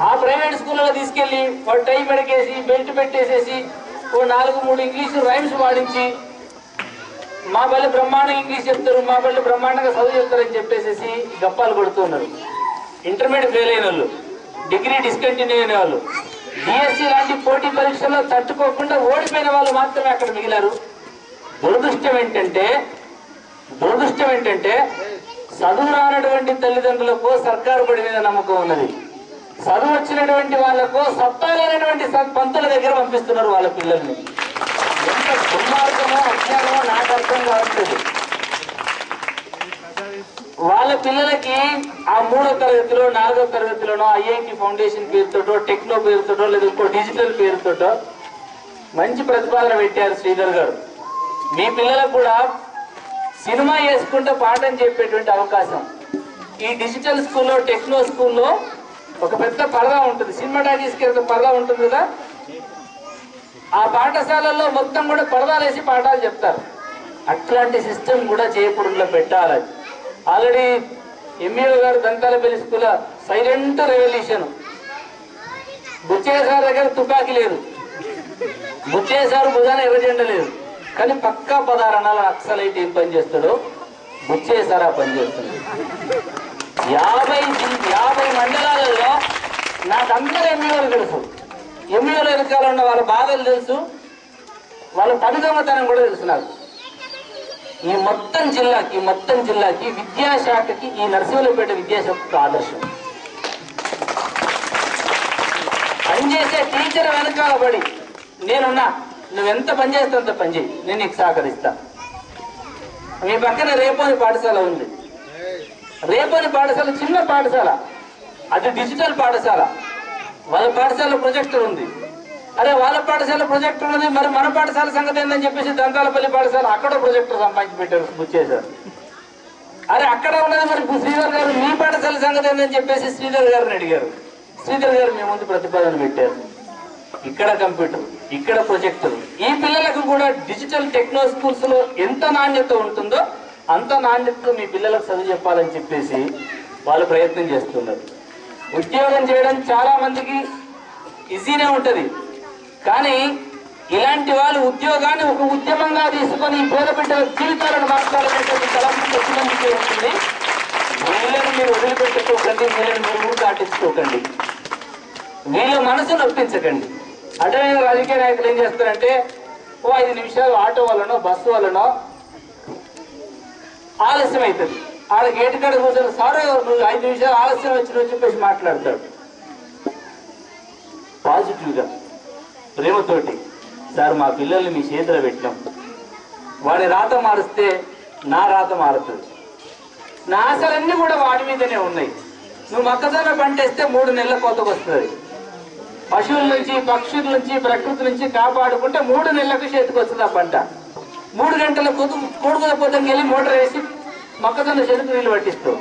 ఆ ప్రైవేట్ స్కూళ్ళలో తీసుకెళ్లి వాడు టై మెడకేసి బెల్ట్ పెట్టేసేసి ఓ 4-3 ఇంగ్లీషు రైమ్స్ వాడించి మా బళ్ళు బ్రహ్మాండంగా ఇంగ్లీష్ చెప్తారు, మా బళ్ళు బ్రహ్మాండంగా చదువు చెప్తారని చెప్పేసి గప్పాలు కొడుతున్నారు. ఇంటర్మీడియట్ ఫెయిల్ అయిన వాళ్ళు, డిగ్రీ డిస్కంటిన్యూ అయిన వాళ్ళు, డిఎస్సి లాంటి పోటీ పరీక్షల్లో తట్టుకోకుండా ఓడిపోయిన వాళ్ళు మాత్రమే అక్కడ మిగిలారు. దురదృష్టం ఏంటంటే చదువు రానటువంటి తల్లిదండ్రులకు సర్కారు బడి మీద నమ్మకం ఉన్నది. చదువు వచ్చినటువంటి వాళ్లకు సత్తా లేనటువంటి పంతుల దగ్గర పంపిస్తున్నారు వాళ్ళ పిల్లల్ని. ఎంత దుర్మార్గమో అజ్ఞానమో నాకు అర్థం కావట్లేదు. వాళ్ళ పిల్లలకి ఆ 3వ తరగతిలో 4వ తరగతిలోనో ఐఐటి ఫౌండేషన్ పేరుతోటో టెక్నో పేరుతోటో లేదా ఇంకో డిజిటల్ పేరుతోటో మంచి ప్రతిపాదన పెట్టారు శ్రీధర్ గారు. మీ పిల్లలకు కూడా సినిమా వేసుకుంటే పాఠం చెప్పేటువంటి అవకాశం. ఈ డిజిటల్ స్కూల్లో టెక్నో స్కూల్లో ఒక పెద్ద పరదా ఉంటుంది, సినిమాటాకీస్కి పరదా ఉంటుంది కదా, ఆ పాఠశాలల్లో మొత్తం కూడా పరదాలు వేసి పాఠాలు చెప్తారు. అట్లాంటి సిస్టమ్ కూడా చేయకూడదులో పెట్టాలి. ఆల్రెడీ ఎంఈఓ గారు Dantalapalli school silent revolution. Butchaiah sir దగ్గర తుపాకీ లేదు, బుచ్చయ్య సార్ భుజాన ఎర్రజెండా లేదు, కానీ పక్కా 16 అనాల నక్సలైట్ ఏం పని చేస్తాడో బుచ్చయ్య సార్ ఆ పని చేస్తాడు. 50 మండలాలలో నాకందరూ ఎంఈఓలు తెలుసు. ఎంఈఓల వెనకాల ఉన్న వాళ్ళ బాధలు తెలుసు, వాళ్ళ పనిదొంగతనం కూడా తెలుసు నాకు. ఈ మొత్తం జిల్లాకి విద్యాశాఖకి ఈ నరసింహులపేట విద్యాశాఖకు ఆదర్శం. పనిచేసే టీచర్ వెనకాల పడి నేనున్నా, నువ్వెంత పని చేస్తావు అంత పని చేయి, నేను నీకు సహకరిస్తా. మీ పక్కన రేపోని పాఠశాల ఉంది. రేపోని పాఠశాల చిన్న పాఠశాల, అది డిజిటల్ పాఠశాల. వాళ్ళ పాఠశాల ప్రొజెక్టర్ ఉంది. అరే వాళ్ళ పాఠశాల ప్రొజెక్టర్ ఉన్నది, మరి మన పాఠశాల సంగతి ఏందని చెప్పేసి దంతాలపల్లి పాఠశాల అక్కడ ప్రొజెక్టర్ సంపాదించి పెట్టారు బుచ్చేశారు. అరే అక్కడ ఉన్నది మరి శ్రీధర్ గారు మీ పాఠశాల సంగతి ఏందని చెప్పేసి శ్రీధర్ గారిని అడిగారు. శ్రీధర్ గారు మీ ముందు ప్రతిపాదన పెట్టారు. ఇక్కడ కంప్యూటర్, ఇక్కడ ప్రొజెక్టర్. ఈ పిల్లలకు కూడా డిజిటల్ టెక్నో స్కూల్స్ లో ఎంత నాణ్యత ఉంటుందో అంత నాణ్యతతో మీ పిల్లలకు చదువు చెప్పాలని చెప్పేసి వాళ్ళు ప్రయత్నం చేస్తున్నారు. ఉద్యోగం చేయడం చాలా మందికి ఈజీనే ఉంటుంది, కానీ ఇలాంటి వాళ్ళు ఉద్యోగాన్ని ఒక ఉద్యమంగా తీసుకొని పేద బిడ్డల జీవితాలను మార్చాలనేటువంటి తలంపు మందికి ఉంటుంది. వీళ్ళని మీరు వదిలిపెట్టుకోకండి, వీళ్ళని మీరు ఊరు దాటించుకోకండి, వీళ్ళ మనసు నొప్పించకండి. అడ్డమైన రాజకీయ నాయకులు ఏం చేస్తారంటే ఓ 5 నిమిషాలు ఆటో వల్లనో బస్సు వల్లనో ఆలస్యం అవుతుంది, ఆడ గేటు కాడ కూర్చొని సార్ నువ్వు 5 నిమిషాలు ఆలస్యం వచ్చిన చెప్పేసి మాట్లాడతాడు. పాజిటివ్గా ప్రేమతోటి, సార్ మా పిల్లల్ని మీ చేతిలో పెట్టినాం, వాడి రాత మారిస్తే నా రాత మారుతుంది, నా ఆశలన్నీ కూడా వాడి మీదనే ఉన్నాయి. నువ్వు మొక్కజొన్న పంటేస్తే 3 నెలల కోతకు వస్తుంది. పశువుల నుంచి పక్షుల నుంచి ప్రకృతి నుంచి కాపాడుకుంటే 3 నెలలకు చేతికి వస్తుంది ఆ పంట. 3 గంటల కోడుకుల పోతంకి వెళ్ళి మోటార్ వేసి మొక్కజొన్న చేతికి నీళ్ళు పట్టిస్తావు.